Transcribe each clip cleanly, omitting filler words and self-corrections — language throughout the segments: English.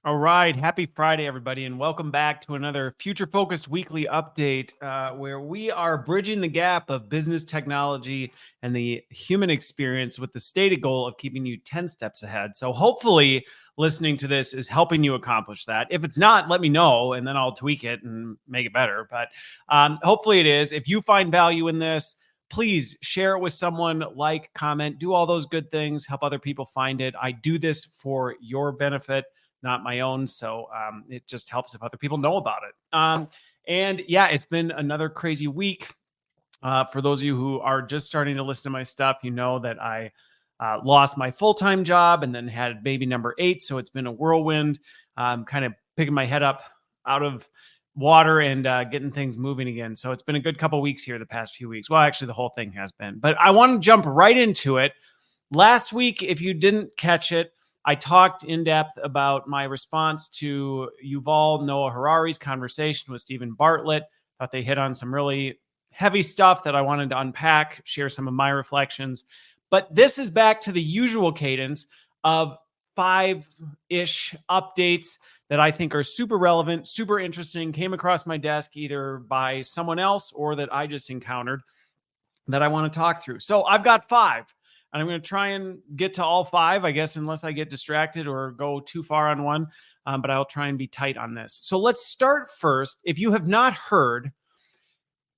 All right. Happy Friday, everybody, and welcome back to another future focused weekly update where we are bridging the gap of business technology and the human experience with the stated goal of keeping you 10 steps ahead. So, hopefully, listening to this is helping you accomplish that. If it's not, let me know and then I'll tweak it and make it better. But hopefully, it is. If you find value in this, please share it with someone, like, comment, do all those good things, help other people find it. I do this for your benefit, not my own. So it just helps if other people know about it. And yeah, it's been another crazy week. For those of you who are just starting to listen to my stuff, you know that I lost my full-time job and then had baby number 8. So it's been a whirlwind, kind of picking my head up out of water and getting things moving again. So it's been a good couple weeks here the past few weeks. Well, actually, the whole thing has been. But I want to jump right into it. Last week, if you didn't catch it, I talked in depth about my response to Yuval Noah Harari's conversation with Stephen Bartlett. Thought they hit on some really heavy stuff that I wanted to unpack, share some of my reflections. But this is back to the usual cadence of 5-ish updates that I think are super relevant, super interesting, came across my desk either by someone else or that I just encountered that I want to talk through. So I've got 5. And I'm going to try and get to all 5, I guess, unless I get distracted or go too far on one. But I'll try and be tight on this. So let's start first. If you have not heard,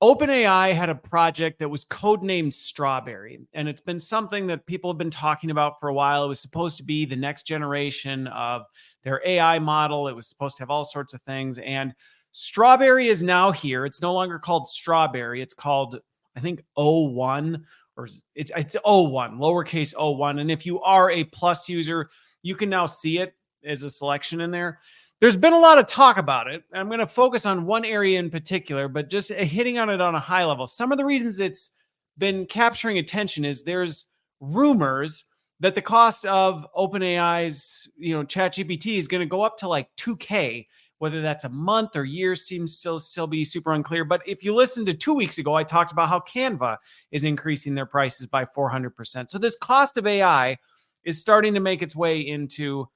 OpenAI had a project that was codenamed Strawberry. And it's been something that people have been talking about for a while. It was supposed to be the next generation of their AI model. It was supposed to have all sorts of things. And Strawberry is now here. It's no longer called Strawberry. It's called, I think, O1. Or it's O1, lowercase O1. And if you are a Plus user, you can now see it as a selection in there. There's been a lot of talk about it. I'm going to focus on one area in particular, but just hitting on it on a high level. Some of the reasons it's been capturing attention is there's rumors that the cost of OpenAI's, ChatGPT is going to go up to like $2K. Whether that's a month or year seems still be super unclear. But if you listen to 2 weeks ago, I talked about how Canva is increasing their prices by 400%. So this cost of AI is starting to make its way into,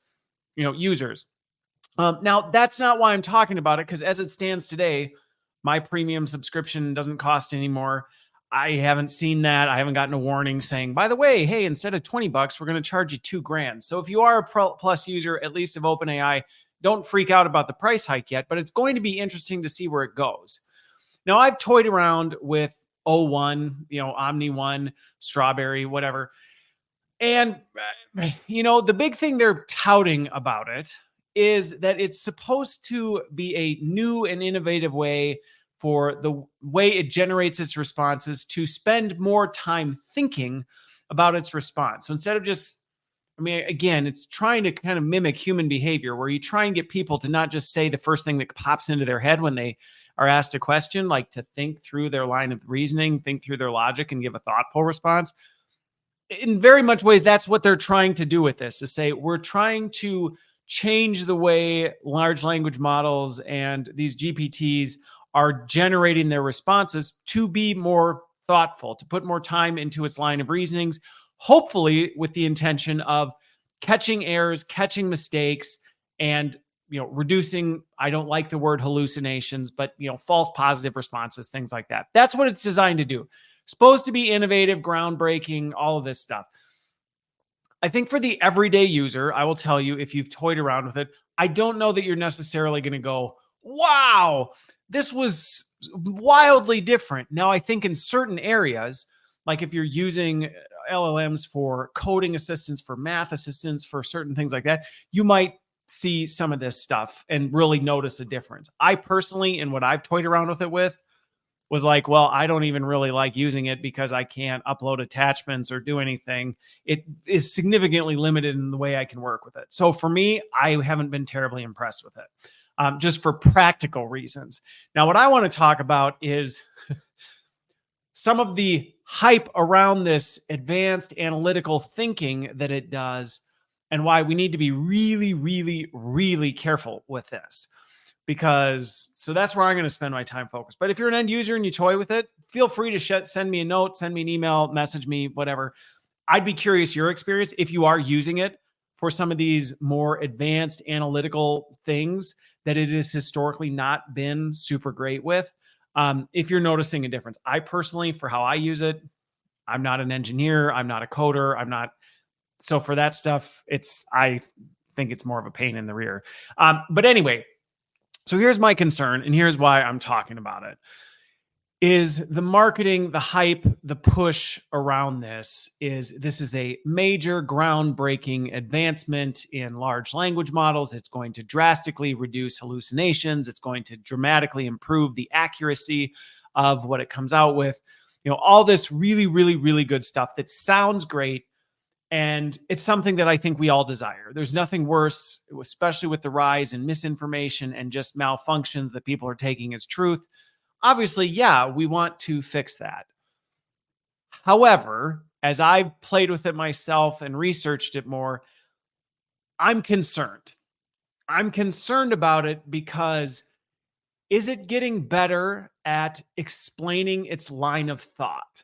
users. Now, that's not why I'm talking about it, because as it stands today, my premium subscription doesn't cost anymore. I haven't seen that. I haven't gotten a warning saying, by the way, hey, instead of $20, we're going to charge you $2,000. So if you are a Plus user, at least of OpenAI, don't freak out about the price hike yet, but it's going to be interesting to see where it goes. Now, I've toyed around with O1, Omni 1, Strawberry, whatever. And, the big thing they're touting about it is that it's supposed to be a new and innovative way for the way it generates its responses to spend more time thinking about its response. So instead of just again, it's trying to kind of mimic human behavior where you try and get people to not just say the first thing that pops into their head when they are asked a question, like to think through their line of reasoning, think through their logic, and give a thoughtful response. In very much ways, that's what they're trying to do with this, is say we're trying to change the way large language models and these GPTs are generating their responses to be more thoughtful, to put more time into its line of reasonings, hopefully with the intention of catching errors, catching mistakes, and reducing, I don't like the word hallucinations, but false positive responses, things like that. That's what it's designed to do. Supposed to be innovative, groundbreaking, all of this stuff. I think for the everyday user, I will tell you, if you've toyed around with it, I don't know that you're necessarily going to go, wow, this was wildly different. Now, I think in certain areas, like if you're using LLMs for coding assistance, for math assistance, for certain things like that, you might see some of this stuff and really notice a difference. I personally, in what I've toyed around with it with, was like, well, I don't even really like using it because I can't upload attachments or do anything. It is significantly limited in the way I can work with it. So for me, I haven't been terribly impressed with it, just for practical reasons. Now, what I want to talk about is some of the hype around this advanced analytical thinking that it does and why we need to be really, really, really careful with this. So that's where I'm going to spend my time focused. But if you're an end user and you toy with it, feel free to send me a note, send me an email, message me, whatever. I'd be curious your experience if you are using it. for some of these more advanced analytical things that it has historically not been super great with. If you're noticing a difference, I personally, for how I use it, I'm not an engineer, I'm not a coder, so for that stuff, I think it's more of a pain in the rear. But anyway, so here's my concern, and here's why I'm talking about it. Is the marketing, the hype, the push around this is a major groundbreaking advancement in large language models. It's going to drastically reduce hallucinations. It's going to dramatically improve the accuracy of what it comes out with. All this really, really, really good stuff that sounds great. And it's something that I think we all desire. There's nothing worse, especially with the rise in misinformation and just malfunctions that people are taking as truth. Obviously, yeah, we want to fix that. However, as I've played with it myself and researched it more, I'm concerned. I'm concerned about it because is it getting better at explaining its line of thought?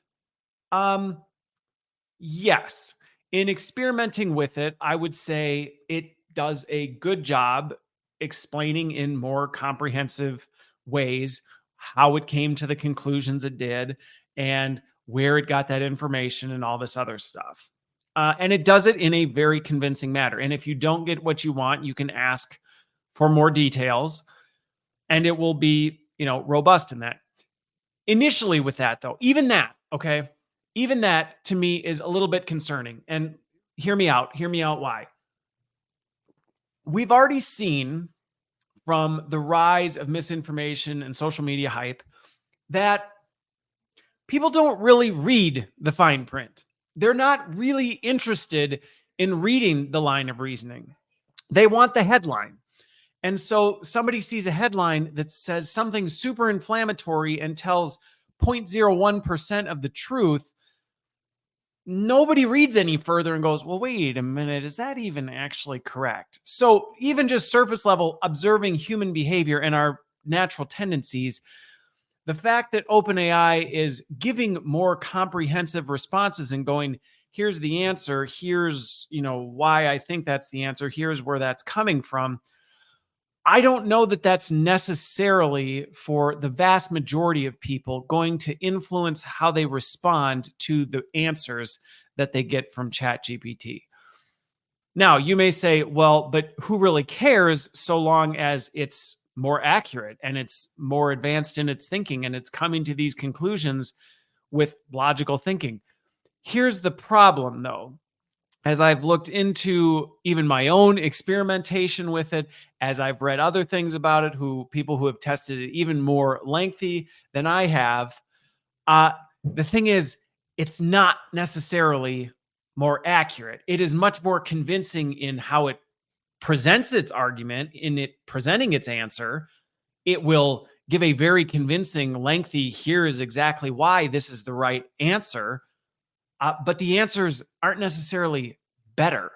Yes. In experimenting with it, I would say it does a good job explaining in more comprehensive ways how it came to the conclusions it did and where it got that information and all this other stuff. And it does it in a very convincing manner. And if you don't get what you want, you can ask for more details and it will be, robust in that. Initially with that though, even that to me is a little bit concerning. And hear me out why. We've already seen from the rise of misinformation and social media hype that people don't really read the fine print. They're not really interested in reading the line of reasoning. They want the headline. And so somebody sees a headline that says something super inflammatory and tells 0.01% of the truth. Nobody reads any further and goes, well, wait a minute, is that even actually correct? So even just surface level observing human behavior and our natural tendencies, the fact that OpenAI is giving more comprehensive responses and going, here's the answer, here's, why I think that's the answer, here's where that's coming from. I don't know that that's necessarily, for the vast majority of people, going to influence how they respond to the answers that they get from ChatGPT. Now, you may say, well, but who really cares so long as it's more accurate and it's more advanced in its thinking and it's coming to these conclusions with logical thinking. Here's the problem, though. As I've looked into even my own experimentation with it, as I've read other things about it, people who have tested it even more lengthy than I have, the thing is, it's not necessarily more accurate. It is much more convincing in how it presents its argument, in it presenting its answer. It will give a very convincing, lengthy, here is exactly why this is the right answer. But the answers aren't necessarily better.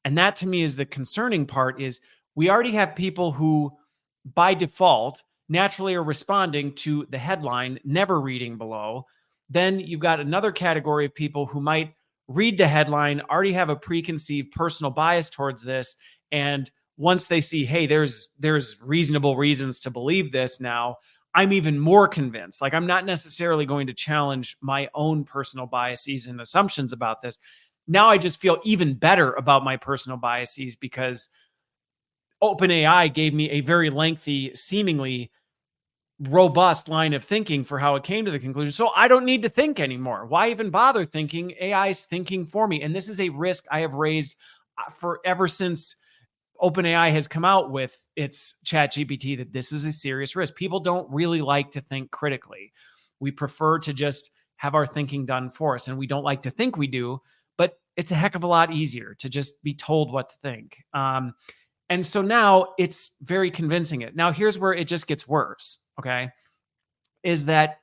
And that to me is the concerning part. Is we already have people who by default naturally are responding to the headline, never reading below. Then you've got another category of people who might read the headline, already have a preconceived personal bias towards this. And once they see, hey, there's reasonable reasons to believe this now, I'm even more convinced. Like, I'm not necessarily going to challenge my own personal biases and assumptions about this. Now I just feel even better about my personal biases because OpenAI gave me a very lengthy, seemingly robust line of thinking for how it came to the conclusion. So I don't need to think anymore. Why even bother thinking? AI is thinking for me. And this is a risk I have raised ever since OpenAI has come out with its ChatGPT, that this is a serious risk. People don't really like to think critically. We prefer to just have our thinking done for us. And we don't like to think we do, but it's a heck of a lot easier to just be told what to think. And so now it's very convincing it. Now, here's where it just gets worse, okay? Is that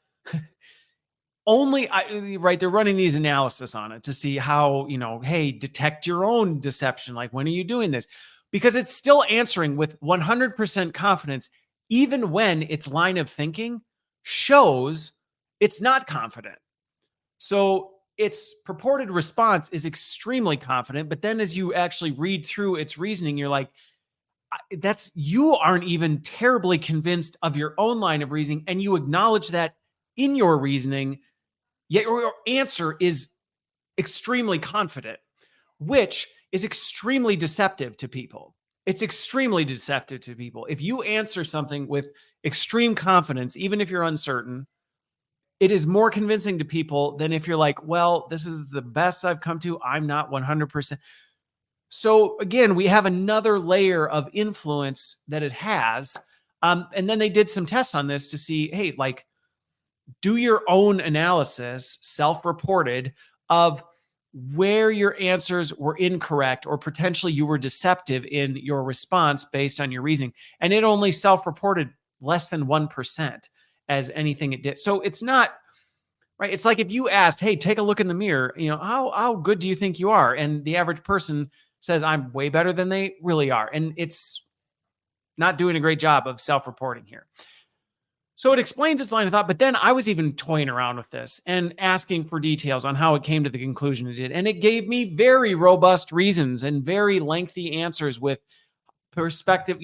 they're running these analysis on it to see how, hey, detect your own deception. Like, when are you doing this? Because it's still answering with 100% confidence, even when its line of thinking shows it's not confident. So its purported response is extremely confident, but then as you actually read through its reasoning, you're like, you aren't even terribly convinced of your own line of reasoning, and you acknowledge that in your reasoning, yet your answer is extremely confident, which is extremely deceptive to people. It's extremely deceptive to people. If you answer something with extreme confidence, even if you're uncertain, it is more convincing to people than if you're like, well, this is the best I've come to. I'm not 100%. So again, we have another layer of influence that it has. And then they did some tests on this to see, hey, like, do your own analysis, self-reported, of where your answers were incorrect or potentially you were deceptive in your response based on your reasoning. And it only self-reported less than 1% as anything it did. So it's not right. It's like if you asked, hey, take a look in the mirror, how good do you think you are? And the average person says, I'm way better than they really are. And it's not doing a great job of self-reporting here. So it explains its line of thought, but then I was even toying around with this and asking for details on how it came to the conclusion it did. And it gave me very robust reasons and very lengthy answers with perspective,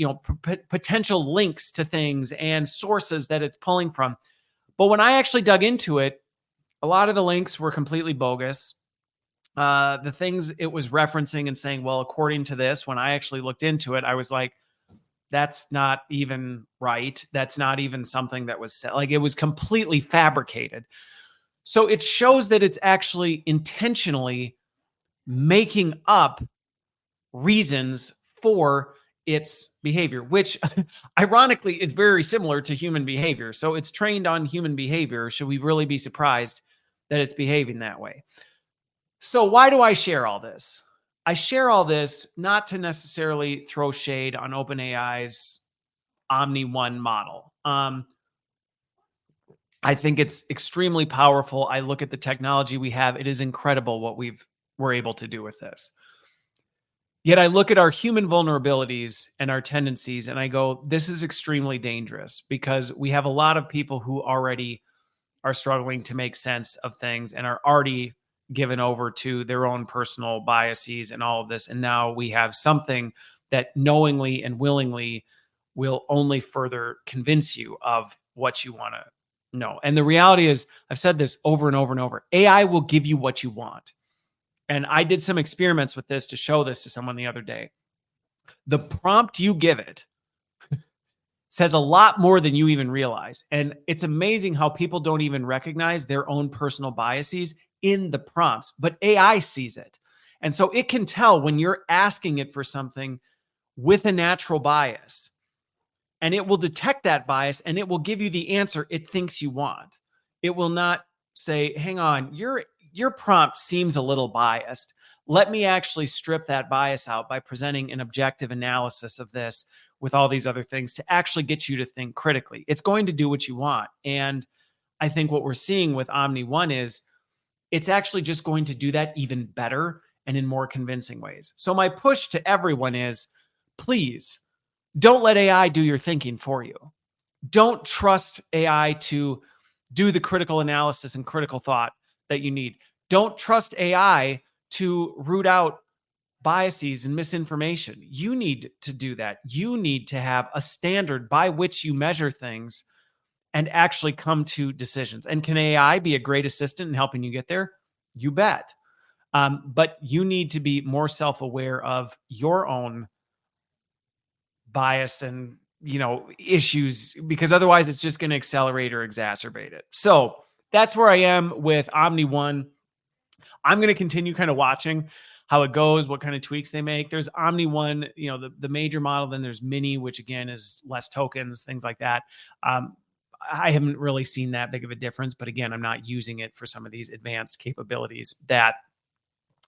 potential links to things and sources that it's pulling from. But when I actually dug into it, a lot of the links were completely bogus. The things it was referencing and saying, well, according to this, when I actually looked into it, I was like, that's not even right. That's not even something that was said. Like, it was completely fabricated. So it shows that it's actually intentionally making up reasons for its behavior, which ironically is very similar to human behavior. So it's trained on human behavior. Should we really be surprised that it's behaving that way? So why do I share all this? I share all this not to necessarily throw shade on OpenAI's Omni 1 model. I think it's extremely powerful. I look at the technology we have. It is incredible what we're able to do with this. Yet I look at our human vulnerabilities and our tendencies, and I go, this is extremely dangerous because we have a lot of people who already are struggling to make sense of things and are already given over to their own personal biases and all of this. And now we have something that knowingly and willingly will only further convince you of what you want to know. And the reality is, I've said this over and over and over, AI will give you what you want. And I did some experiments with this to show this to someone the other day. The prompt you give it says a lot more than you even realize. And it's amazing how people don't even recognize their own personal biases in the prompts, but AI sees it. And so it can tell when you're asking it for something with a natural bias, and it will detect that bias and it will give you the answer it thinks you want. It will not say, hang on, your prompt seems a little biased. Let me actually strip that bias out by presenting an objective analysis of this with all these other things to actually get you to think critically. It's going to do what you want. And I think what we're seeing with Omni 1 is it's actually just going to do that even better and in more convincing ways. So my push to everyone is, please don't let AI do your thinking for you. Don't trust AI to do the critical analysis and critical thought that you need. Don't trust AI to root out biases and misinformation. You need to do that. You need to have a standard by which you measure things and actually come to decisions. And can AI be a great assistant in helping you get there? You bet. But you need to be more self-aware of your own bias and issues, because otherwise it's just going to accelerate or exacerbate it. So that's where I am with Omni 1. I'm going to continue kind of watching how it goes, what kind of tweaks they make. There's Omni 1, the major model. Then there's Mini, which again is less tokens, things like that. I haven't really seen that big of a difference, but again, I'm not using it for some of these advanced capabilities that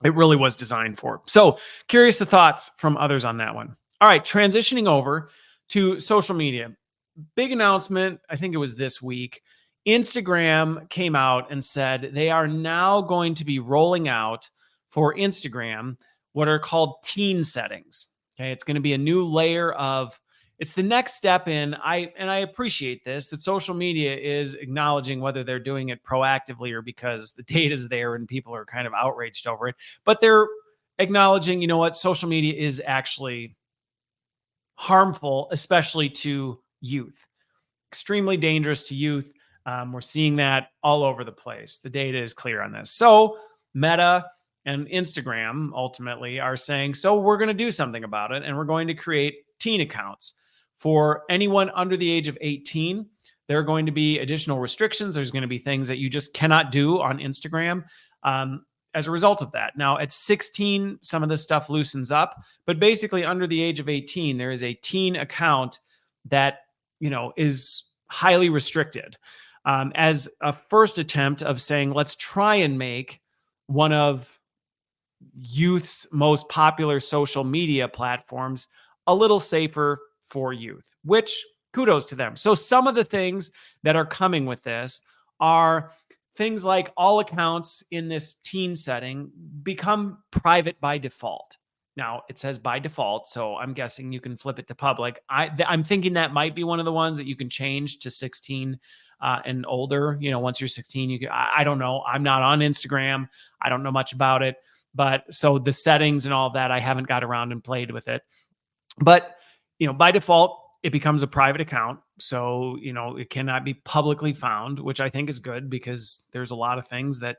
it really was designed for. So curious the thoughts from others on that one. All right, transitioning over to social media. Big announcement, I think it was this week. Instagram came out and said they are now going to be rolling out for Instagram what are called teen settings. Okay, it's going to be a new layer of it's the next step in, I appreciate this, that social media is acknowledging whether they're doing it proactively or because the data is there and people are kind of outraged over it, but they're acknowledging, you know what, social media is actually harmful, especially to youth, extremely dangerous to youth. We're seeing that all over the place. The data is clear on this. So Meta and Instagram ultimately are saying, so we're going to do something about it, and we're going to create teen accounts for anyone under the age of 18. There are going to be additional restrictions. There's going to be things that you just cannot do on Instagram as a result of that. Now, at 16, some of this stuff loosens up, but basically under the age of 18, there is a teen account that, you know, is highly restricted as a first attempt of saying, let's try and make one of youth's most popular social media platforms a little safer for youth, which kudos to them. So some of the things that are coming with this are things like all accounts in this teen setting become private by default. Now, it says by default, so I'm guessing you can flip it to public. I'm thinking that might be one of the ones that you can change to 16 and older. You know, once you're 16, you can, I don't know. I'm not on Instagram. I don't know much about it. But so the settings and all of that, I haven't got around and played with it. But, you know, by default, it becomes a private account. So, you know, it cannot be publicly found, which I think is good because there's a lot of things that,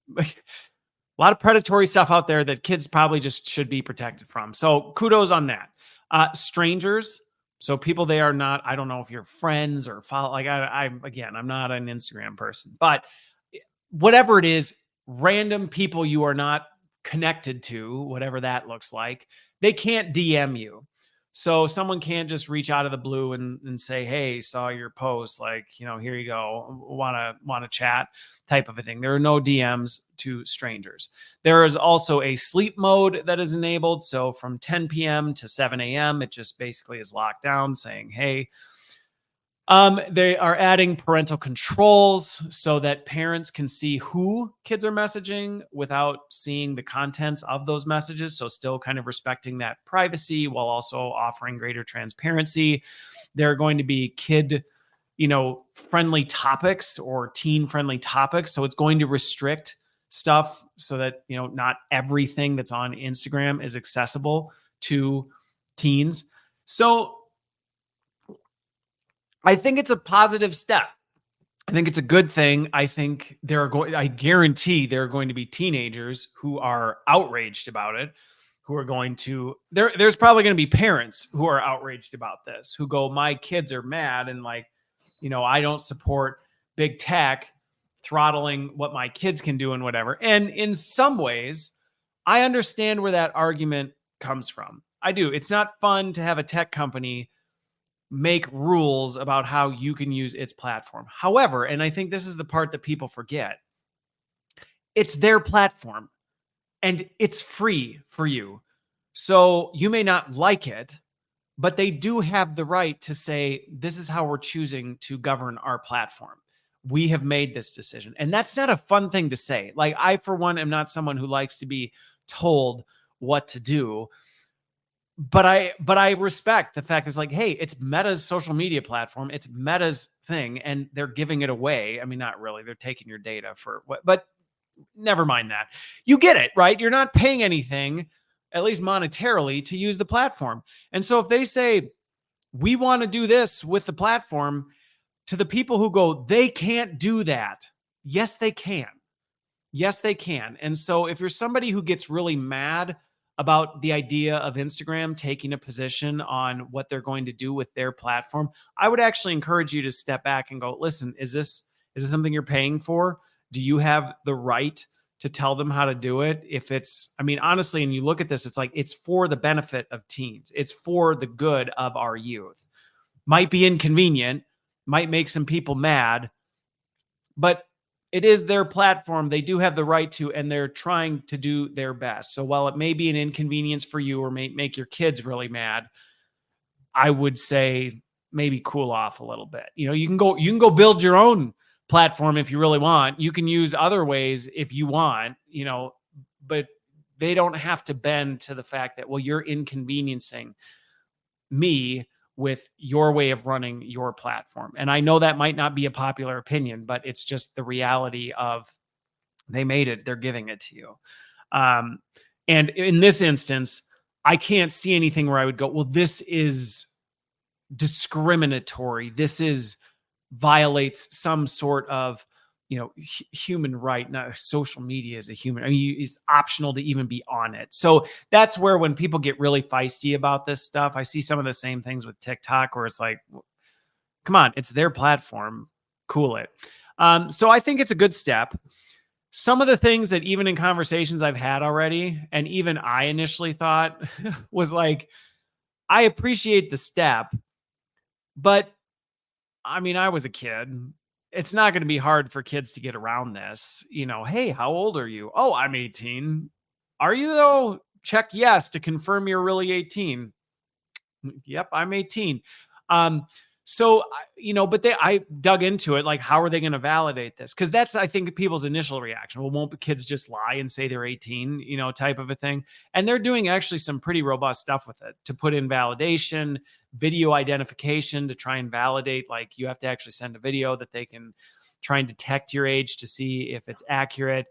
like, a lot of predatory stuff out there that kids probably just should be protected from. So kudos on that. Strangers. So people, they are not, I don't know if you're friends or follow, like again, I'm not an Instagram person, but whatever it is, random people you are not connected to, whatever that looks like, they can't DM you. So someone can't just reach out of the blue and say, hey, saw your post, like, you know, here you go, want to chat type of a thing. There are no DMs to strangers. There is also a sleep mode that is enabled. So from 10 p.m. to 7 a.m., it just basically is locked down saying, hey, they are adding parental controls so that parents can see who kids are messaging without seeing the contents of those messages. So still kind of respecting that privacy while also offering greater transparency. There are going to be kid, you know, friendly topics or teen friendly topics. So it's going to restrict stuff so that, you know, not everything that's on Instagram is accessible to teens. So I think it's a positive step. I think it's a good thing. I think I guarantee there are going to be teenagers who are outraged about it, who are going to, there's probably going to be parents who are outraged about this, who go, my kids are mad. And like, you know, I don't support big tech throttling what my kids can do and whatever. And in some ways, I understand where that argument comes from. I do. It's not fun to have a tech company make rules about how you can use its platform. However, and I think this is the part that people forget, it's their platform and it's free for you. So you may not like it, but they do have the right to say, this is how we're choosing to govern our platform. We have made this decision. And that's not a fun thing to say. Like, I, for one, am not someone who likes to be told what to do. But I respect the fact it's like, hey, it's Meta's social media platform. It's Meta's thing, and they're giving it away. I mean, not really. They're taking your data for what, but never mind that. You get it, right? You're not paying anything, at least monetarily, to use the platform. And so if they say, we want to do this with the platform, to the people who go, they can't do that. Yes, they can. Yes, they can. And so if you're somebody who gets really mad about the idea of Instagram taking a position on what they're going to do with their platform, I would actually encourage you to step back and go, listen, is this something you're paying for? Do you have the right to tell them how to do it? If it's, I mean, honestly, and you look at this, it's like, it's for the benefit of teens. It's for the good of our youth. Might be inconvenient, might make some people mad, but it is their platform. They do have the right to, and they're trying to do their best. So while it may be an inconvenience for you or may make your kids really mad, I would say maybe cool off a little bit. You know, you can go build your own platform if you really want. You can use other ways if you want, you know, but they don't have to bend to the fact that, well, you're inconveniencing me with your way of running your platform. And I know that might not be a popular opinion, but it's just the reality of they made it, they're giving it to you. And in this instance, I can't see anything where I would go, well, this is discriminatory. This is violates some sort of, human right. Not social media is a human. I mean, it's optional to even be on it. So that's where when people get really feisty about this stuff, I see some of the same things with TikTok where it's like, come on, it's their platform. Cool it. So I think it's a good step. Some of the things that even in conversations I've had already, and even I initially thought was like, I appreciate the step, but I mean, I was a kid. It's not going to be hard for kids to get around this. Hey, how old are you? Oh, I'm 18. Are you though? Check yes to confirm you're really 18. Yep, I'm 18. So, but I dug into it. Like, how are they going to validate this? Because that's, I think, people's initial reaction. Well, won't kids just lie and say they're 18, type of a thing? And they're doing actually some pretty robust stuff with it to put in validation, video identification to try and validate. Like, you have to actually send a video that they can try and detect your age to see if it's accurate.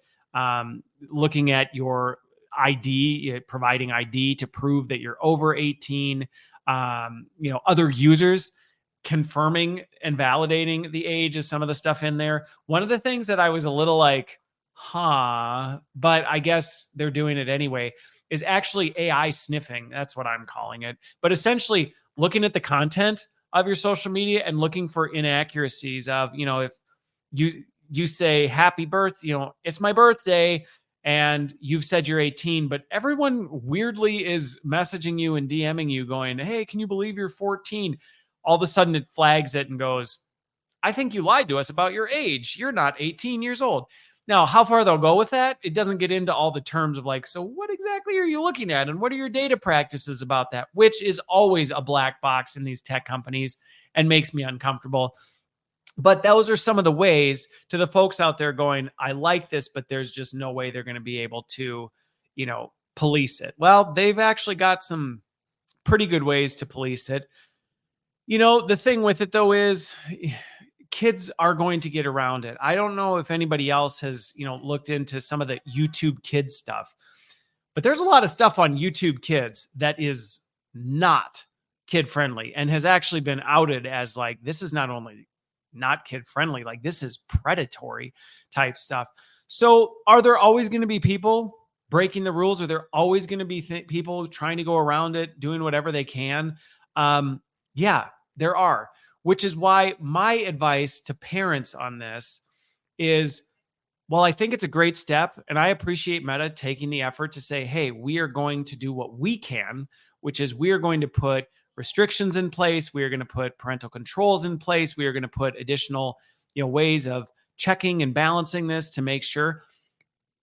Looking at your ID, providing ID to prove that you're over 18. Other users confirming and validating the age is some of the stuff in there. One of the things that I was a little like, but I guess they're doing it anyway, is actually AI sniffing. That's what I'm calling it. But essentially looking at the content of your social media and looking for inaccuracies of, if you say happy birthday, it's my birthday, and you've said you're 18, but everyone weirdly is messaging you and DMing you going, hey, can you believe you're 14? All of a sudden it flags it and goes, I think you lied to us about your age. You're not 18 years old. Now, how far they'll go with that, it doesn't get into all the terms of like, so what exactly are you looking at? And what are your data practices about that? Which is always a black box in these tech companies and makes me uncomfortable. But those are some of the ways to the folks out there going, I like this, but there's just no way they're going to be able to, police it. Well, they've actually got some pretty good ways to police it. The thing with it, though, is kids are going to get around it. I don't know if anybody else has, looked into some of the YouTube Kids stuff, but there's a lot of stuff on YouTube Kids that is not kid friendly and has actually been outed as like, this is not only not kid friendly, like this is predatory type stuff. So are there always going to be people breaking the rules? Are there always going to be people trying to go around it, doing whatever they can? Yeah, there are, which is why my advice to parents on this is, well, I think it's a great step, and I appreciate Meta taking the effort to say, hey, we are going to do what we can, which is we are going to put restrictions in place. We are going to put parental controls in place. We are going to put additional, ways of checking and balancing this to make sure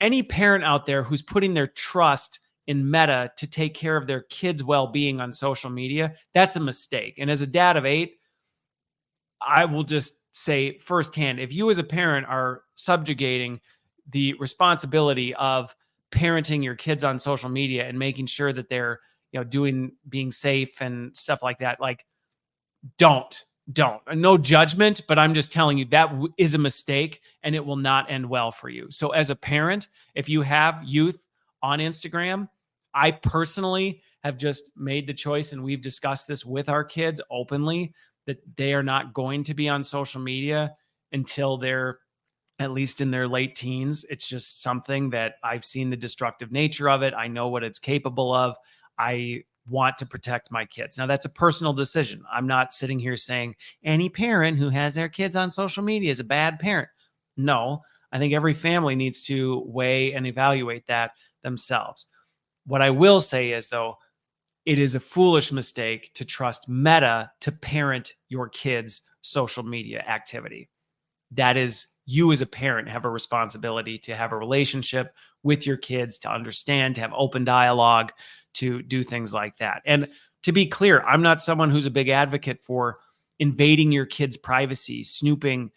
any parent out there who's putting their trust in Meta to take care of their kids' well-being on social media, that's a mistake. And as a dad of 8, I will just say firsthand, if you as a parent are subjugating the responsibility of parenting your kids on social media and making sure that they're, being safe and stuff like that, like don't. No judgment, but I'm just telling you that is a mistake and it will not end well for you. So as a parent, if you have youth on Instagram, I personally have just made the choice, and we've discussed this with our kids openly, that they are not going to be on social media until they're at least in their late teens. It's just something that I've seen the destructive nature of it. I know what it's capable of. I want to protect my kids. Now, that's a personal decision. I'm not sitting here saying any parent who has their kids on social media is a bad parent. No, I think every family needs to weigh and evaluate that themselves. What I will say is, though, it is a foolish mistake to trust Meta to parent your kids' social media activity. That is, you as a parent have a responsibility to have a relationship with your kids, to understand, to have open dialogue, to do things like that. And to be clear, I'm not someone who's a big advocate for invading your kids' privacy, snooping,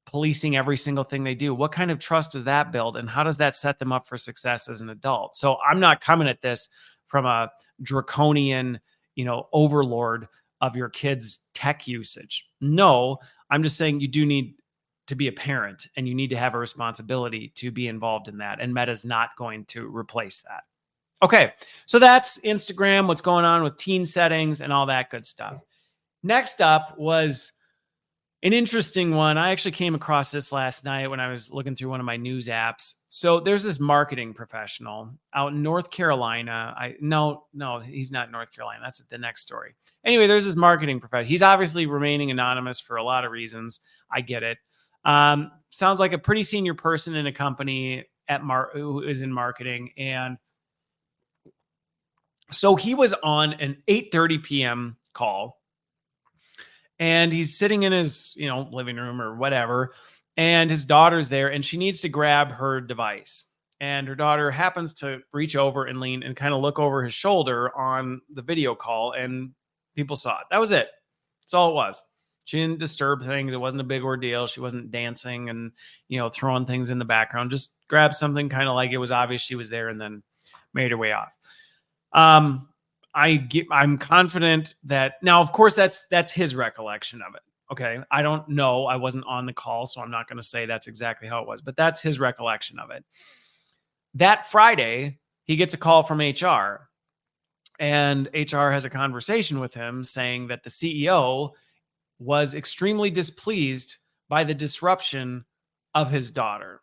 policing every single thing they do. What kind of trust does that build? And how does that set them up for success as an adult? So I'm not coming at this from a draconian, overlord of your kids' tech usage. No, I'm just saying you do need to be a parent and you need to have a responsibility to be involved in that. And Meta's not going to replace that. Okay, so that's Instagram, what's going on with teen settings and all that good stuff. Next up was an interesting one. I actually came across this last night when I was looking through one of my news apps. So there's this marketing professional out in North Carolina. No, he's not in North Carolina. That's the next story. Anyway, there's this marketing professional. He's obviously remaining anonymous for a lot of reasons. I get it. Sounds like a pretty senior person in a company who is in marketing. And so he was on an 8:30 p.m. call. And he's sitting in his, living room or whatever, and his daughter's there, and she needs to grab her device. And her daughter happens to reach over and lean and kind of look over his shoulder on the video call, and people saw it. That was it. That's all it was. She didn't disturb things. It wasn't a big ordeal. She wasn't dancing and, throwing things in the background. Just grabbed something kind of like it was obvious she was there and then made her way off. I'm confident that now, of course, that's his recollection of it. Okay. I don't know. I wasn't on the call, so I'm not going to say that's exactly how it was, but that's his recollection of it. That Friday, he gets a call from HR, and HR has a conversation with him saying that the CEO was extremely displeased by the disruption of his daughter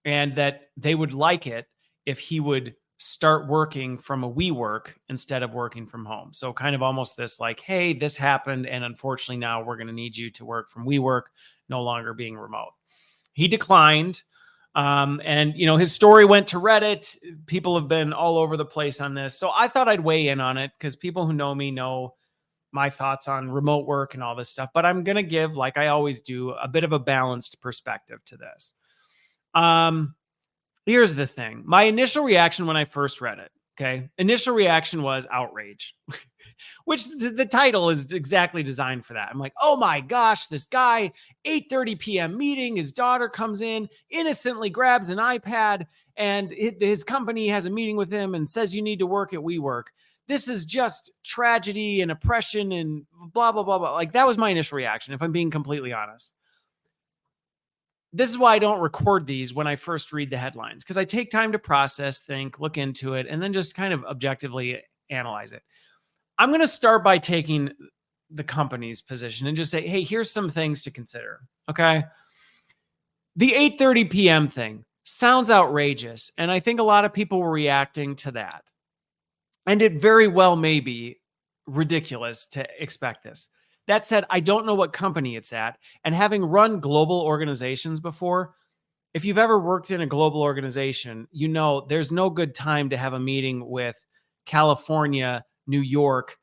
and that they would like it if he would start working from a WeWork instead of working from home. So kind of almost this like, hey, this happened, and unfortunately now we're going to need you to work from WeWork, no longer being remote. He declined. And his story went to Reddit. People have been all over the place on this. So I thought I'd weigh in on it because people who know me know my thoughts on remote work and all this stuff. But I'm going to give, like I always do, a bit of a balanced perspective to this. Here's the thing. My initial reaction when I first read it, initial reaction was outrage, which the title is exactly designed for that. I'm like, oh my gosh, this guy, 8:30 p.m. meeting, his daughter comes in, innocently grabs an iPad, and his company has a meeting with him and says you need to work at WeWork. This is just tragedy and oppression and blah, blah, blah, blah. Like, that was my initial reaction, if I'm being completely honest. This is why I don't record these when I first read the headlines, because I take time to process, think, look into it, and then just kind of objectively analyze it. I'm going to start by taking the company's position and just say, hey, here's some things to consider. Okay. The 8:30 p.m. thing sounds outrageous, and I think a lot of people were reacting to that. And it very well may be ridiculous to expect this. That said, I don't know what company it's at. And having run global organizations before, if you've ever worked in a global organization, there's no good time to have a meeting with California, New York,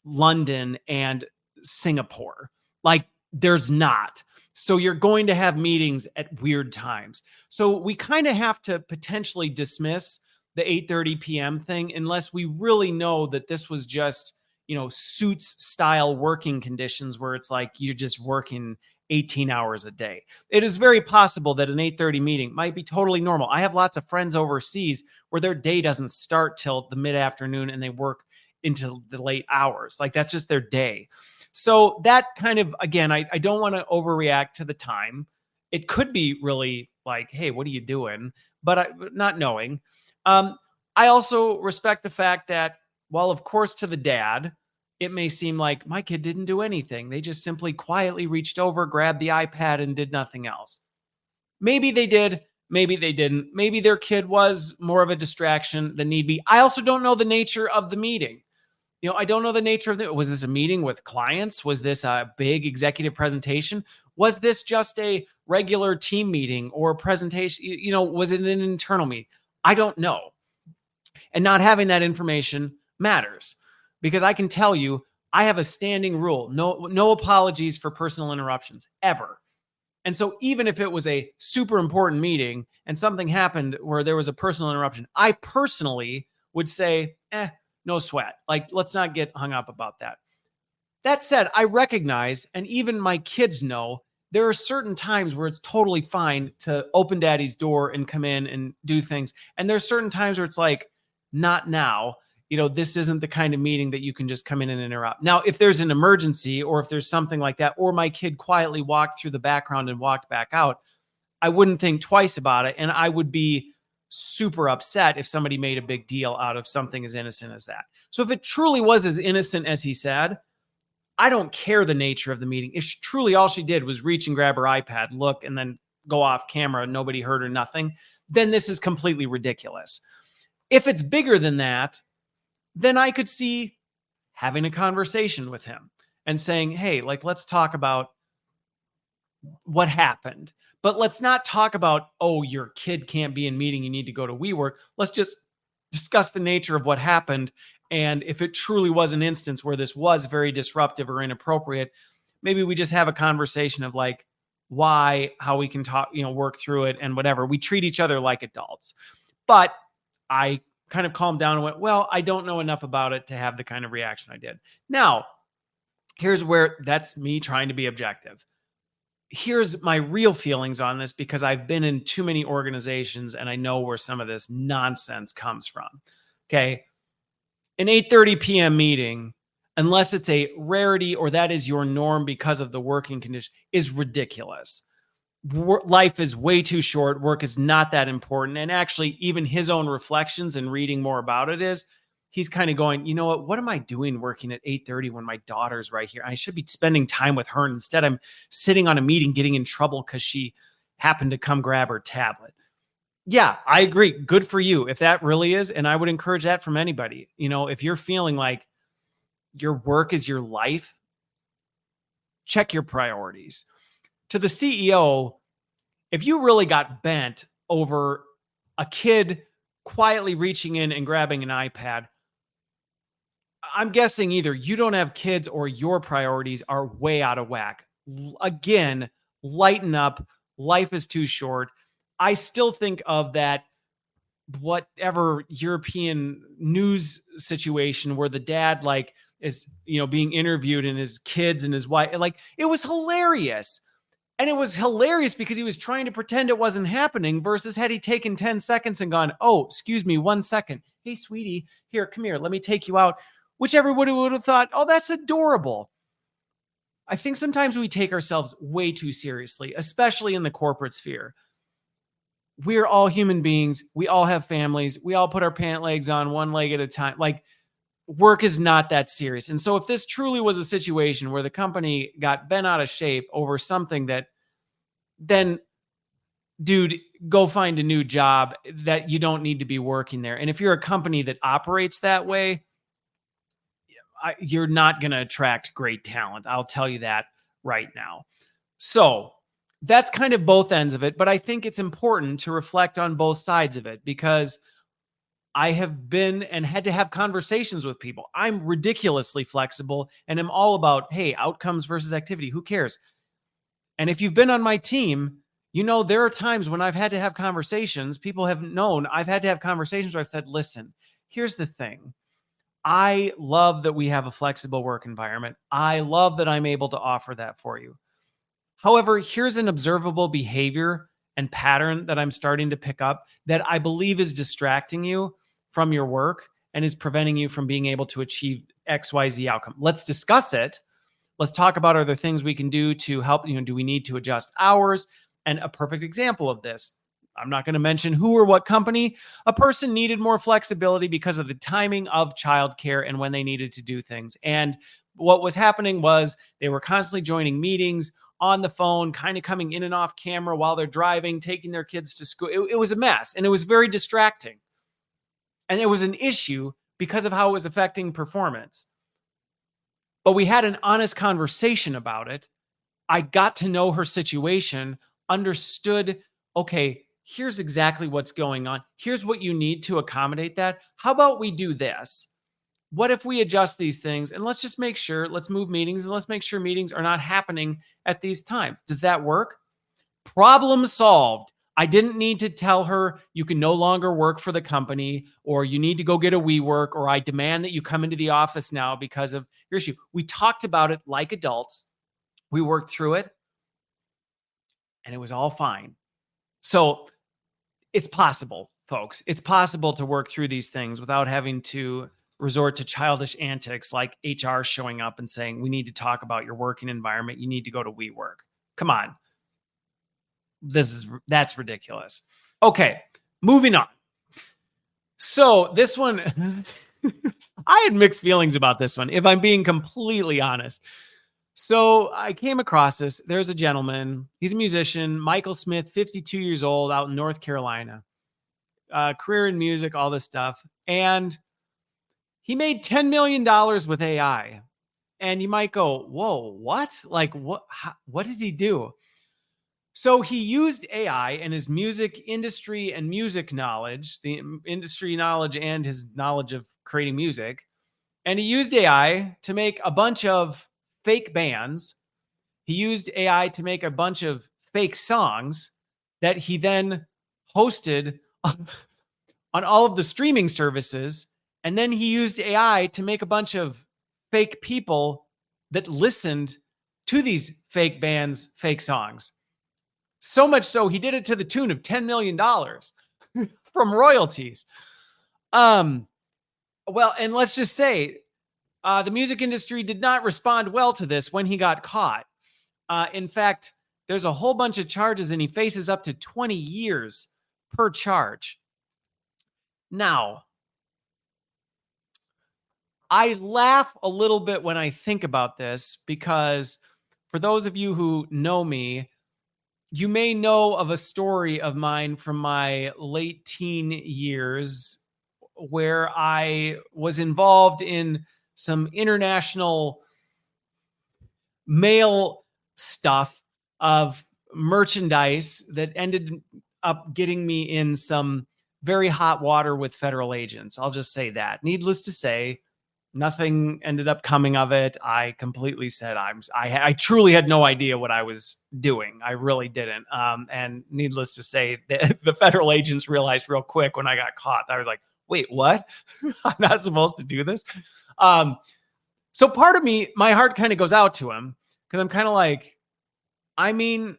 London, and Singapore. Like, there's not. So you're going to have meetings at weird times. So we kind of have to potentially dismiss the 8:30 p.m. thing unless we really know that this was just suits style working conditions where it's like you're just working 18 hours a day. It is very possible that an 8:30 meeting might be totally normal. I have lots of friends overseas where their day doesn't start till the mid-afternoon and they work into the late hours. Like, that's just their day. So that kind of, again, I don't want to overreact to the time. It could be really like, hey, what are you doing? But not knowing. I also respect the fact that while, of course, to the dad, it may seem like my kid didn't do anything. They just simply quietly reached over, grabbed the iPad, and did nothing else. Maybe they did. Maybe they didn't. Maybe their kid was more of a distraction than need be. I also don't know the nature of the meeting. I don't know the nature of it. Was this a meeting with clients? Was this a big executive presentation? Was this just a regular team meeting or a presentation? Was it an internal meeting? I don't know. And not having that information matters, because I can tell you, I have a standing rule. No apologies for personal interruptions ever. And so even if it was a super important meeting and something happened where there was a personal interruption, I personally would say, no sweat. Like, let's not get hung up about that. That said, I recognize, and even my kids know, there are certain times where it's totally fine to open daddy's door and come in and do things. And there's certain times where it's like, not now. this isn't the kind of meeting that you can just come in and interrupt. Now, if there's an emergency or if there's something like that, or my kid quietly walked through the background and walked back out, I wouldn't think twice about it. And I would be super upset if somebody made a big deal out of something as innocent as that. So if it truly was as innocent as he said, I don't care the nature of the meeting. If truly all she did was reach and grab her iPad, look, and then go off camera, nobody heard her, nothing, then this is completely ridiculous. If it's bigger than that, then I could see having a conversation with him and saying, hey, let's talk about what happened. But let's not talk about, oh, your kid can't be in meeting, you need to go to WeWork. Let's just discuss the nature of what happened. And if it truly was an instance where this was very disruptive or inappropriate, maybe we just have a conversation of why, how we can talk, work through it and whatever. We treat each other like adults. But I kind of calmed down and went, well, I don't know enough about it to have the kind of reaction I did. Now, here's where that's me trying to be objective. Here's my real feelings on this, because I've been in too many organizations and I know where some of this nonsense comes from. Okay. An 8:30 p.m. meeting, unless it's a rarity or that is your norm because of the working condition, is ridiculous. Life is way too short. Work is not that important. And actually, even his own reflections and reading more about it is, he's kind of going, you know what am I doing working at 8:30 when my daughter's right here? I should be spending time with her. And instead, I'm sitting on a meeting getting in trouble because she happened to come grab her tablet. Yeah, I agree. Good for you if that really is. And I would encourage that from anybody. If you're feeling like your work is your life, check your priorities. To the CEO, if you really got bent over a kid quietly reaching in and grabbing an iPad, I'm guessing either you don't have kids or your priorities are way out of whack. Again, lighten up. Life is too short. I still think of that whatever European news situation where the dad is being interviewed and his kids and his wife, it was hilarious. And it was hilarious because he was trying to pretend it wasn't happening, versus had he taken 10 seconds and gone, oh, excuse me, 1 second. Hey, sweetie, here, come here. Let me take you out. Whichever would have thought, oh, that's adorable. I think sometimes we take ourselves way too seriously, especially in the corporate sphere. We're all human beings. We all have families. We all put our pant legs on one leg at a time. Work is not that serious. And so if this truly was a situation where the company got bent out of shape over something that, then dude, go find a new job that you don't need to be working there. And if you're a company that operates that way, you're not going to attract great talent. I'll tell you that right now. So that's kind of both ends of it. But I think it's important to reflect on both sides of it, because I have been and had to have conversations with people. I'm ridiculously flexible and I'm all about, hey, outcomes versus activity. Who cares? And if you've been on my team, there are times when I've had to have conversations. People have known I've had to have conversations where I've said, listen, here's the thing. I love that we have a flexible work environment. I love that I'm able to offer that for you. However, here's an observable behavior and pattern that I'm starting to pick up that I believe is distracting you from your work and is preventing you from being able to achieve XYZ outcome. Let's discuss it. Let's talk about, are there things we can do to help? Do we need to adjust hours? And a perfect example of this, I'm not going to mention who or what company, a person needed more flexibility because of the timing of childcare and when they needed to do things. And what was happening was they were constantly joining meetings on the phone, kind of coming in and off camera while they're driving, taking their kids to school. It was a mess and it was very distracting. And it was an issue because of how it was affecting performance. But we had an honest conversation about it. I got to know her situation, understood, okay, here's exactly what's going on. Here's what you need to accommodate that. How about we do this? What if we adjust these things and let's just make sure, let's move meetings and let's make sure meetings are not happening at these times. Does that work? Problem solved. I didn't need to tell her you can no longer work for the company, or you need to go get a WeWork, or I demand that you come into the office now because of your issue. We talked about it like adults. We worked through it and it was all fine. So it's possible, folks. It's possible to work through these things without having to resort to childish antics like HR showing up and saying, we need to talk about your working environment. You need to go to WeWork. Come on. That's ridiculous. Okay, moving on. So this one, I had mixed feelings about this one, if I'm being completely honest. So I came across this. There's a gentleman. He's a musician, Michael Smith, 52 years old, out in North Carolina. Career in music, all this stuff. And he made $10 million with AI. And you might go, whoa, what? Like, what did he do? So he used AI and his music industry and music knowledge, the industry knowledge and his knowledge of creating music. And he used AI to make a bunch of fake bands. He used AI to make a bunch of fake songs that he then hosted on all of the streaming services. And then he used AI to make a bunch of fake people that listened to these fake bands, fake songs. So much so, he did it to the tune of $10 million from royalties. Well, and let's just say the music industry did not respond well to this when he got caught. In fact, there's a whole bunch of charges and he faces up to 20 years per charge. Now, I laugh a little bit when I think about this because for those of you who know me, you may know of a story of mine from my late teen years where I was involved in some international mail stuff of merchandise that ended up getting me in some very hot water with federal agents. I'll just say that. Needless to say, nothing ended up coming of it. I completely said I truly had no idea what I was doing. I really didn't. And needless to say, the federal agents realized real quick when I got caught. I was like, wait, what? I'm not supposed to do this. So part of me, my heart kind of goes out to him because I'm kind of like, I mean,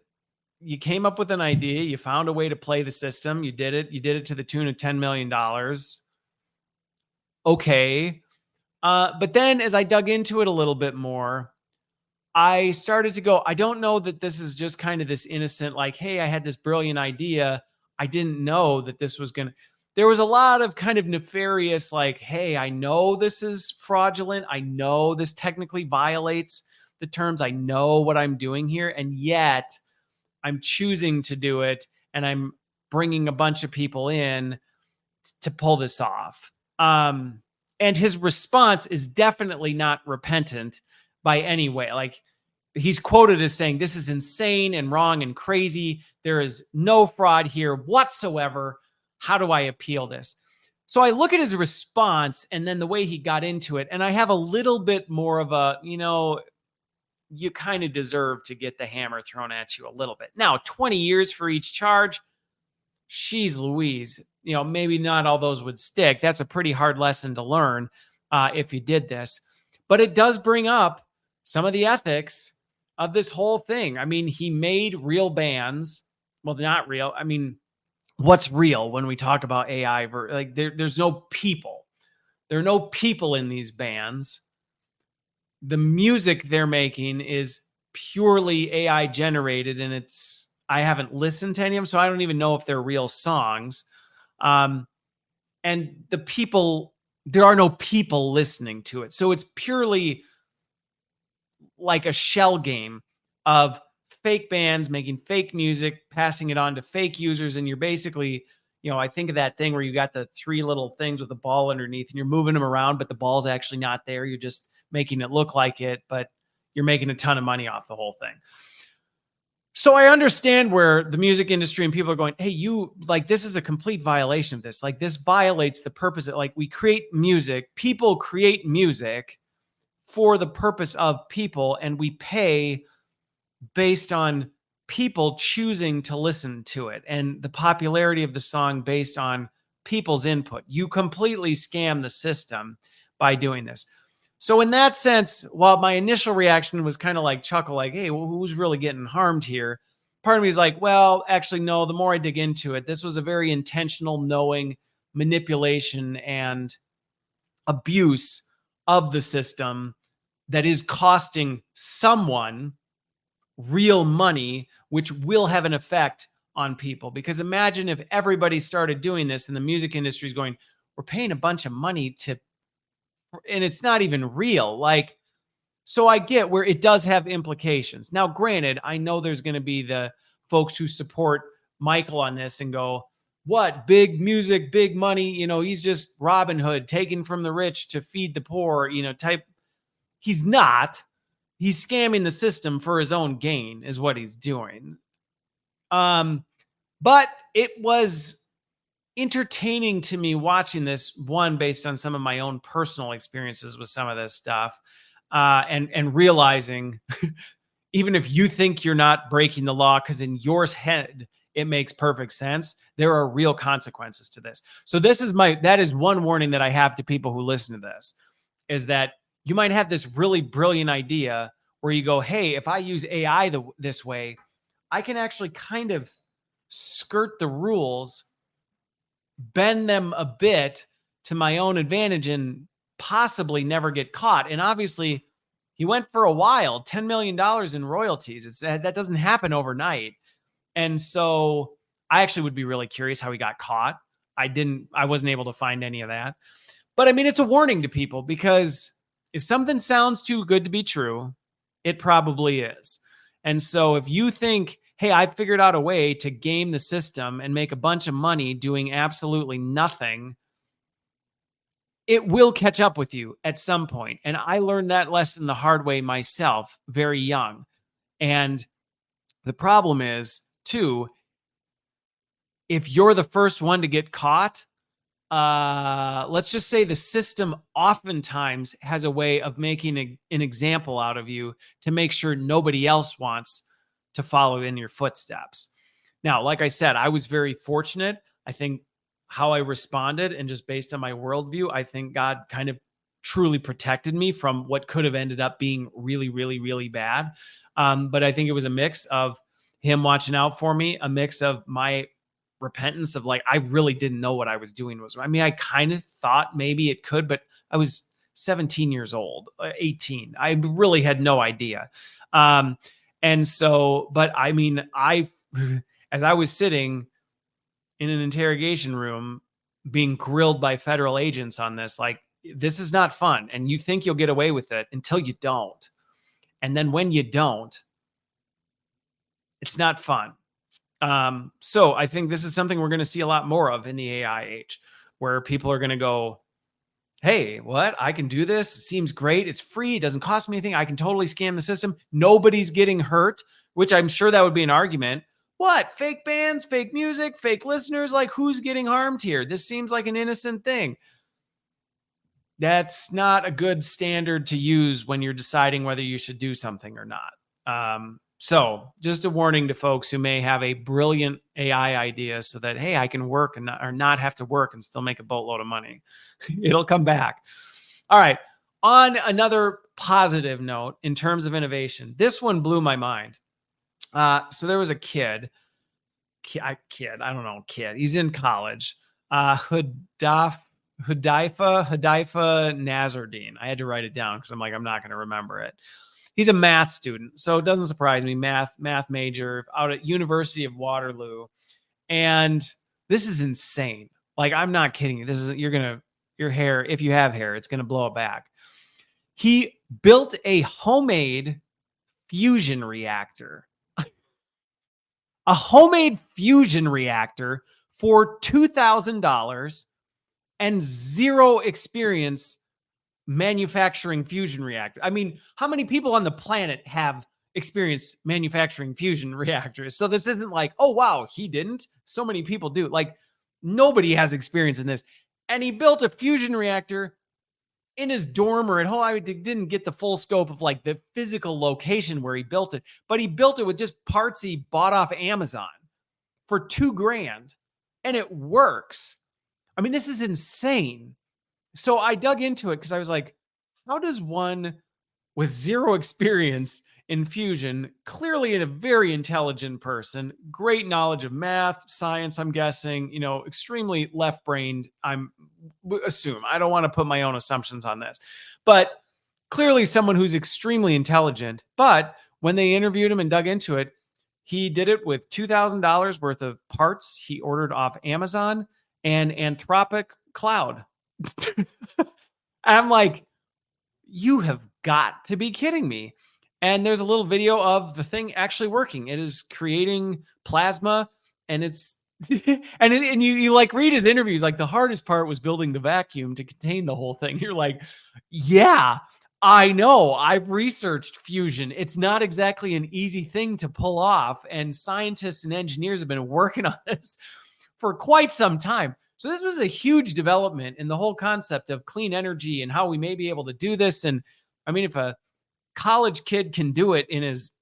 you came up with an idea. You found a way to play the system. You did it. You did it to the tune of $10 million. Okay. But then as I dug into it a little bit more, I started to go, I don't know that this is just kind of this innocent, like, hey, I had this brilliant idea. I didn't know that this was going to, there was a lot of kind of nefarious, like, hey, I know this is fraudulent. I know this technically violates the terms. I know what I'm doing here. And yet I'm choosing to do it. And I'm bringing a bunch of people in to pull this off. And his response is definitely not repentant by any way. Like he's quoted as saying, this is insane and wrong and crazy. There is no fraud here whatsoever. How do I appeal this? So I look at his response and then the way he got into it. And I have a little bit more of a, you kind of deserve to get the hammer thrown at you a little bit. Now, 20 years for each charge. She's Louise. Maybe not all those would stick. That's a pretty hard lesson to learn if you did this. But it does bring up some of the ethics of this whole thing. I mean, he made real bands. Well, they're not real. I mean, what's real when we talk about AI? Like there's no people. There are no people in these bands. The music they're making is purely AI generated, and I haven't listened to any of them, so I don't even know if they're real songs. And the people, there are no people listening to it. So it's purely like a shell game of fake bands making fake music, passing it on to fake users. And you're basically, I think of that thing where you got the three little things with a ball underneath and you're moving them around, but the ball's actually not there. You're just making it look like it, but you're making a ton of money off the whole thing. So I understand where the music industry and people are going, hey, this is a complete violation of this. Like this violates the purpose of, like, we create music, people create music for the purpose of people, and we pay based on people choosing to listen to it and the popularity of the song based on people's input. You completely scam the system by doing this. So in that sense, while my initial reaction was kind of like chuckle, like, hey, well, who's really getting harmed here? Part of me is like, well, actually, no, the more I dig into it, this was a very intentional, knowing manipulation and abuse of the system that is costing someone real money, which will have an effect on people. Because imagine if everybody started doing this and the music industry is going, we're paying a bunch of money to, and it's not even real. Like, so I get where it does have implications. Now, granted, I know there's going to be the folks who support Michael on this and go, what, big music, big money, he's just Robin Hood taken from the rich to feed the poor, type. He's not. He's scamming the system for his own gain is what he's doing. But it was entertaining to me watching this, one, based on some of my own personal experiences with some of this stuff, and realizing even if you think you're not breaking the law, because in your head it makes perfect sense, there are real consequences to this. So that is one warning that I have to people who listen to this, is that you might have this really brilliant idea where you go, hey, if I use AI this way, I can actually kind of skirt the rules, bend them a bit to my own advantage, and possibly never get caught. And obviously, he went for a while, $10 million in royalties. That doesn't happen overnight. And so I actually would be really curious how he got caught. I wasn't able to find any of that. But I mean, it's a warning to people, because if something sounds too good to be true, it probably is. And so if you think, hey, I figured out a way to game the system and make a bunch of money doing absolutely nothing, it will catch up with you at some point. And I learned that lesson the hard way myself, very young. And the problem is, too, if you're the first one to get caught, let's just say the system oftentimes has a way of making an example out of you to make sure nobody else wants to follow in your footsteps. Now, like I said, I was very fortunate. I think how I responded, and just based on my worldview, I think God kind of truly protected me from what could have ended up being really, really, really bad. But I think it was a mix of him watching out for me, a mix of my repentance of like, I really didn't know what I was doing was. I mean, I kind of thought maybe it could, but I was 17 years old, 18. I really had no idea. And so, but I mean, as I was sitting in an interrogation room being grilled by federal agents on this, like, this is not fun. And you think you'll get away with it until you don't. And then when you don't, it's not fun. So I think this is something we're going to see a lot more of in the AI age, where people are going to go, hey, what? I can do this. It seems great. It's free. It doesn't cost me anything. I can totally scam the system. Nobody's getting hurt, which I'm sure that would be an argument. What? Fake bands, fake music, fake listeners? Like, who's getting harmed here? This seems like an innocent thing. That's not a good standard to use when you're deciding whether you should do something or not. So just a warning to folks who may have a brilliant AI idea so that, hey, I can work or not have to work and still make a boatload of money. It'll come back. All right. On another positive note, in terms of innovation, this one blew my mind. So there was a kid. I don't know, kid. He's in college. Hudaifa Nazardine. I had to write it down because I'm like, I'm not going to remember it. He's a math student, so it doesn't surprise me. Math major out at University of Waterloo. And this is insane. Like, I'm not kidding you. Your hair, if you have hair, it's going to blow it back. He built a homemade fusion reactor. A homemade fusion reactor for $2,000 and zero experience manufacturing fusion reactor. I mean, how many people on the planet have experienced manufacturing fusion reactors? So this isn't like, oh, wow, he didn't. So many people do. Like, nobody has experience in this. And he built a fusion reactor in his dorm or at home. I didn't get the full scope of like the physical location where he built it, but he built it with just parts he bought off Amazon for $2,000, and it works. I mean, this is insane. So I dug into it because I was like, how does one with zero experience in fusion, clearly a very intelligent person, great knowledge of math, science, I'm guessing, extremely left-brained, I'm assume. I don't want to put my own assumptions on this, but clearly someone who's extremely intelligent. But when they interviewed him and dug into it, he did it with $2,000 worth of parts he ordered off Amazon and Anthropic Cloud. I'm like, you have got to be kidding me. And there's a little video of the thing actually working. It is creating plasma, and it's and you like read his interviews, like the hardest part was building the vacuum to contain the whole thing. You're like, yeah, I know. I've researched fusion. It's not exactly an easy thing to pull off, and scientists and engineers have been working on this for quite some time. So this was a huge development in the whole concept of clean energy and how we may be able to do this. And I mean, if a college kid can do it in his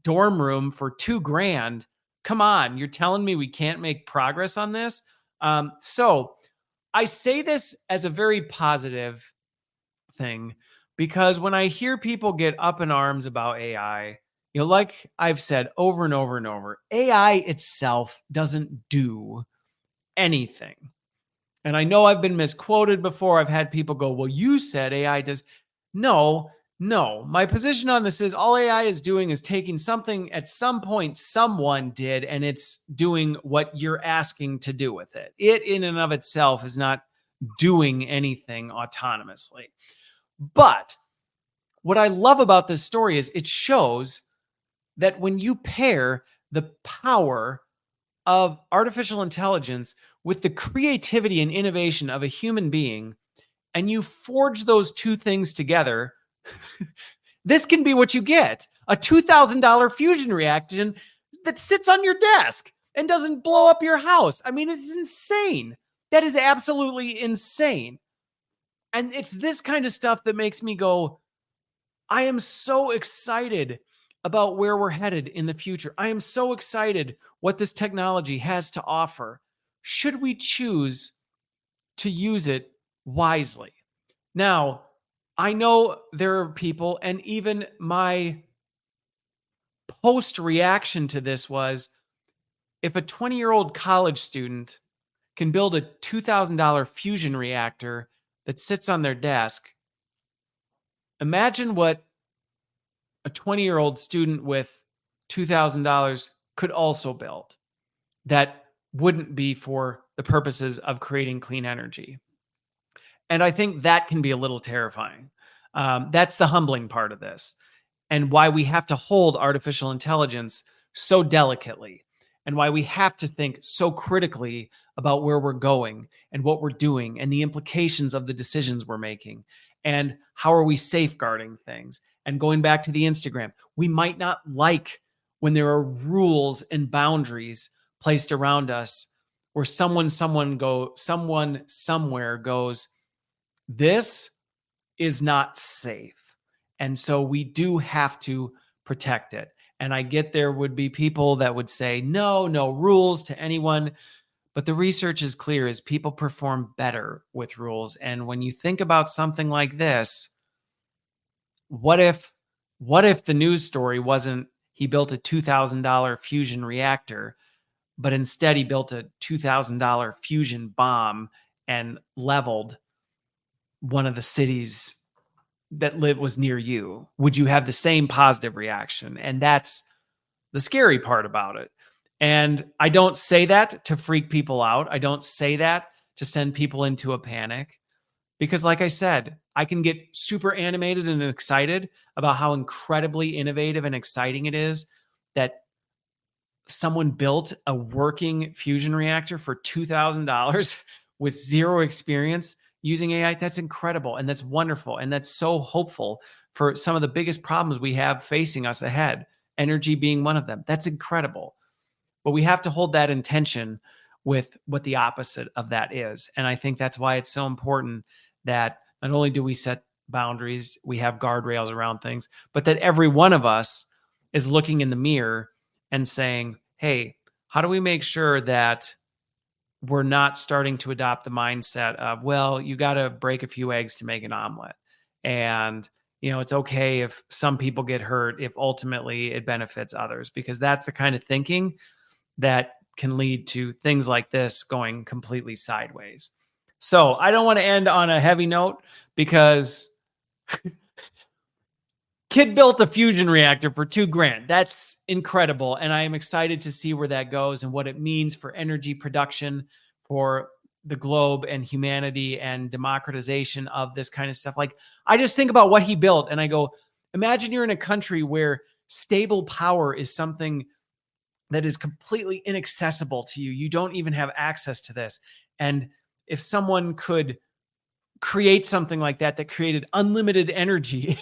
dorm room for $2,000, come on, you're telling me we can't make progress on this? So I say this as a very positive thing, because when I hear people get up in arms about AI, like I've said over and over and over, AI itself doesn't do anything. And I know I've been misquoted before. I've had people go, well, you said AI does. No. My position on this is all AI is doing is taking something at some point someone did, and it's doing what you're asking to do with it. It in and of itself is not doing anything autonomously. But what I love about this story is it shows that when you pair the power of artificial intelligence with the creativity and innovation of a human being, and you forge those two things together, this can be what you get: a $2,000 fusion reaction that sits on your desk and doesn't blow up your house. I mean, it's insane. That is absolutely insane. And it's this kind of stuff that makes me go, I am so excited about where we're headed in the future. I am so excited what this technology has to offer. Should we choose to use it wisely? Now, I know there are people, and even my post reaction to this was, if a 20-year-old college student can build a $2,000 fusion reactor that sits on their desk, imagine what a 20-year-old student with $2,000 could also build that wouldn't be for the purposes of creating clean energy. And I think that can be a little terrifying. That's the humbling part of this, and why we have to hold artificial intelligence so delicately, and why we have to think so critically about where we're going and what we're doing and the implications of the decisions we're making, and how are we safeguarding things. And going back to the Instagram, we might not like when there are rules and boundaries placed around us where someone somewhere goes, this is not safe. And so we do have to protect it. And I get there would be people that would say, no rules to anyone. But the research is clear, is people perform better with rules. And when you think about something like this, what if the news story wasn't he built a $2,000 fusion reactor, but instead he built a $2,000 fusion bomb and leveled one of the cities that was near you? Would you have the same positive reaction? And that's the scary part about it. And I don't say that to freak people out. I don't say that to send people into a panic, because like I said, I can get super animated and excited about how incredibly innovative and exciting it is that someone built a working fusion reactor for $2,000 with zero experience using AI. That's incredible. And that's wonderful. And that's so hopeful for some of the biggest problems we have facing us ahead, energy being one of them. That's incredible. But we have to hold that intention with what the opposite of that is. And I think that's why it's so important that not only do we set boundaries, we have guardrails around things, but that every one of us is looking in the mirror and saying, hey, how do we make sure that we're not starting to adopt the mindset of, well, you got to break a few eggs to make an omelet. And, it's okay if some people get hurt, if ultimately it benefits others, because that's the kind of thinking that can lead to things like this going completely sideways. So I don't want to end on a heavy note because kid built a fusion reactor for $2,000. That's incredible. And I am excited to see where that goes and what it means for energy production, for the globe and humanity and democratization of this kind of stuff. Like, I just think about what he built and I go, imagine you're in a country where stable power is something that is completely inaccessible to you. You don't even have access to this. And if someone could create something like that, that created unlimited energy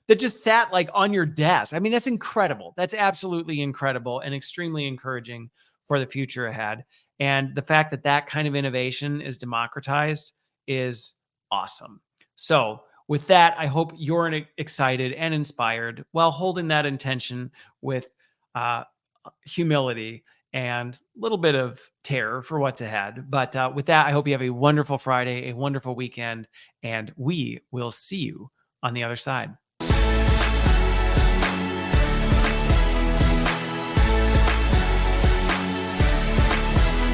that just sat like on your desk. I mean, that's incredible. That's absolutely incredible and extremely encouraging for the future ahead. And the fact that that kind of innovation is democratized is awesome. So with that, I hope you're excited and inspired while holding that intention with humility and a little bit of terror for what's ahead. But with that, I hope you have a wonderful Friday, a wonderful weekend, and we will see you on the other side.